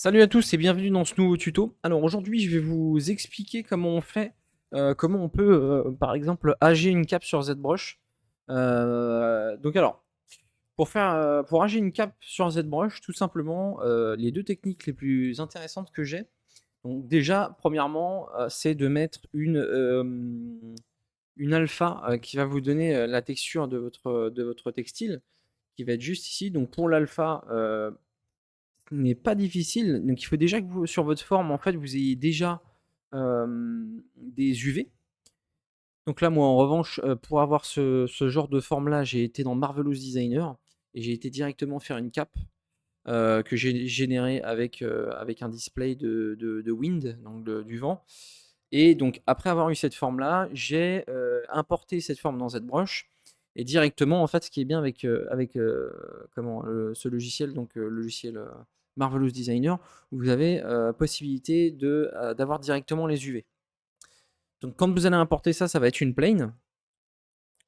Salut à tous et bienvenue dans ce nouveau tuto. Alors aujourd'hui je vais vous expliquer comment on fait, comment on peut par exemple ag une cape sur ZBrush. Donc alors, pour ag une cape sur ZBrush, tout simplement les deux techniques les plus intéressantes que j'ai. Donc déjà, premièrement, c'est de mettre une alpha qui va vous donner la texture de votre textile, qui va être juste ici. Donc pour l'alpha, n'est pas difficile. Donc il faut déjà que vous, sur votre forme, en fait, vous ayez déjà des UV. Donc là, moi, en revanche, pour avoir ce genre de forme-là, j'ai été dans Marvelous Designer et j'ai été directement faire une cape que j'ai générée avec un display de wind, donc du vent. Et donc, après avoir eu cette forme-là, j'ai importé cette forme dans ZBrush. Et directement, en fait, ce qui est bien avec, ce logiciel, donc le logiciel Marvelous Designer, vous avez possibilité d'avoir directement les UV. Donc, quand vous allez importer ça, ça va être une plane.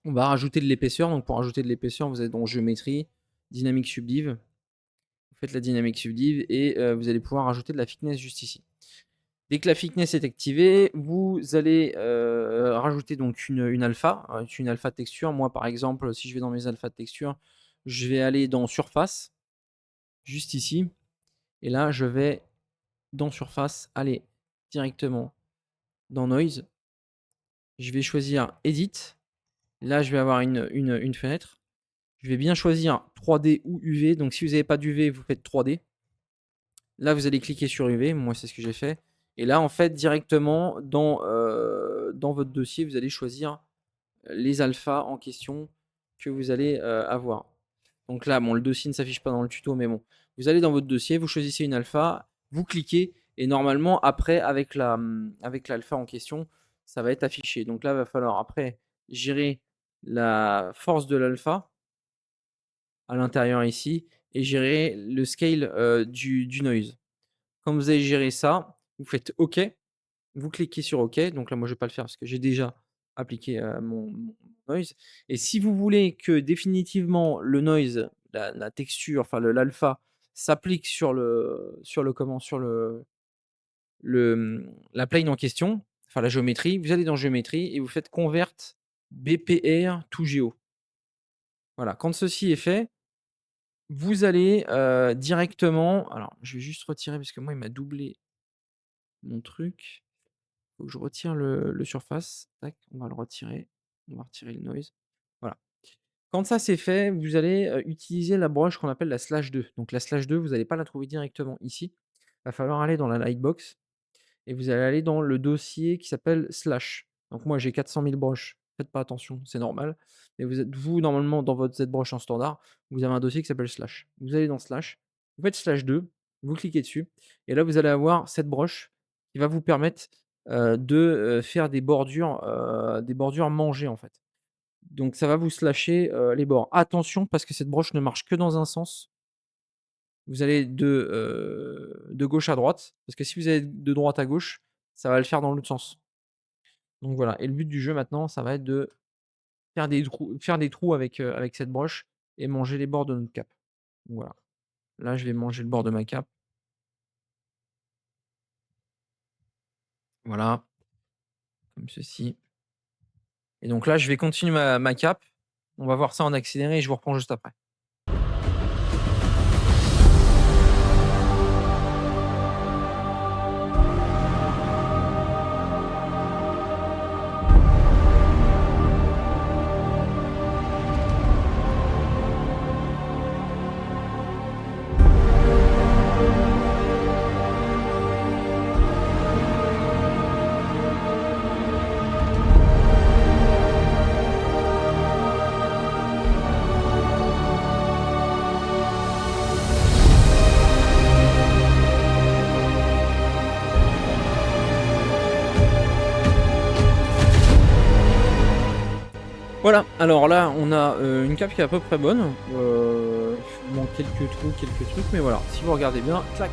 On va rajouter de l'épaisseur. Donc, pour rajouter de l'épaisseur, vous êtes dans Géométrie, Dynamic Subdiv. Vous faites la Dynamic Subdiv et vous allez pouvoir rajouter de la thickness juste ici. Dès que la thickness est activée, vous allez rajouter donc une alpha de texture. Moi, par exemple, si je vais dans mes alphas de texture, je vais aller dans surface, juste ici. Et là, je vais dans surface, aller directement dans noise. Je vais choisir edit. Là, je vais avoir une fenêtre. Je vais bien choisir 3D ou UV. Donc, si vous n'avez pas d'UV, vous faites 3D. Là, vous allez cliquer sur UV. Moi, c'est ce que j'ai fait. Et là, en fait, directement dans votre dossier, vous allez choisir les alphas en question que vous allez avoir. Donc là, bon, le dossier ne s'affiche pas dans le tuto, mais bon, vous allez dans votre dossier, vous choisissez une alpha, vous cliquez, et normalement, après, avec l'alpha en question, ça va être affiché. Donc là, il va falloir après gérer la force de l'alpha à l'intérieur ici, et gérer le scale du noise. Quand vous avez géré ça, vous faites OK, vous cliquez sur OK. Donc là, moi, je ne vais pas le faire parce que j'ai déjà appliqué mon noise. Et si vous voulez que définitivement le noise, la texture, enfin l'alpha, s'applique sur la plane en question, enfin la géométrie, vous allez dans géométrie et vous faites convert BPR to Geo. Voilà, quand ceci est fait, vous allez directement. Alors, je vais juste retirer parce que moi, il m'a doublé mon truc. Faut que je retire le surface. Tac, on va le retirer. On va retirer le noise. Voilà. Quand ça c'est fait, vous allez utiliser la broche qu'on appelle la slash 2. Donc la slash 2, vous n'allez pas la trouver directement ici. Il va falloir aller dans la lightbox et vous allez aller dans le dossier qui s'appelle slash. Donc moi j'ai 400 000 broches. Faites pas attention, c'est normal. Mais vous, normalement, dans votre ZBrush en standard, vous avez un dossier qui s'appelle slash. Vous allez dans slash, vous faites slash 2, vous cliquez dessus, et là vous allez avoir cette broche qui va vous permettre de faire des bordures mangées en fait. Donc ça va vous slasher les bords. Attention parce que cette broche ne marche que dans un sens. Vous allez de gauche à droite, parce que si vous allez de droite à gauche, ça va le faire dans l'autre sens. Donc voilà, et le but du jeu maintenant, ça va être de faire des trous avec cette broche et manger les bords de notre cape. Donc voilà. Là, je vais manger le bord de ma cape. Voilà, comme ceci. Et donc là, je vais continuer ma cape. On va voir ça en accéléré et je vous reprends juste après. Voilà, alors là, on a une cape qui est à peu près bonne. Il manque quelques trous, quelques trucs, mais voilà. Si vous regardez bien, clac.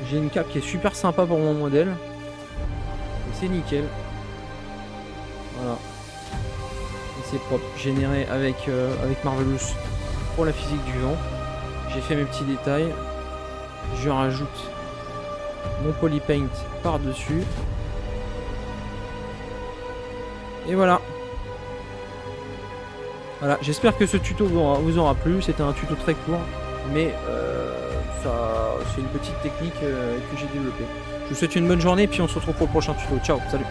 J'ai une cape qui est super sympa pour mon modèle. Et c'est nickel. Voilà. Et c'est propre. Généré avec Marvelous pour la physique du vent. J'ai fait mes petits détails. Je rajoute mon polypaint par-dessus. Et voilà. Voilà, j'espère que ce tuto vous aura plu. C'était un tuto très court, mais c'est une petite technique que j'ai développée. Je vous souhaite une bonne journée, puis on se retrouve pour le prochain tuto. Ciao, salut.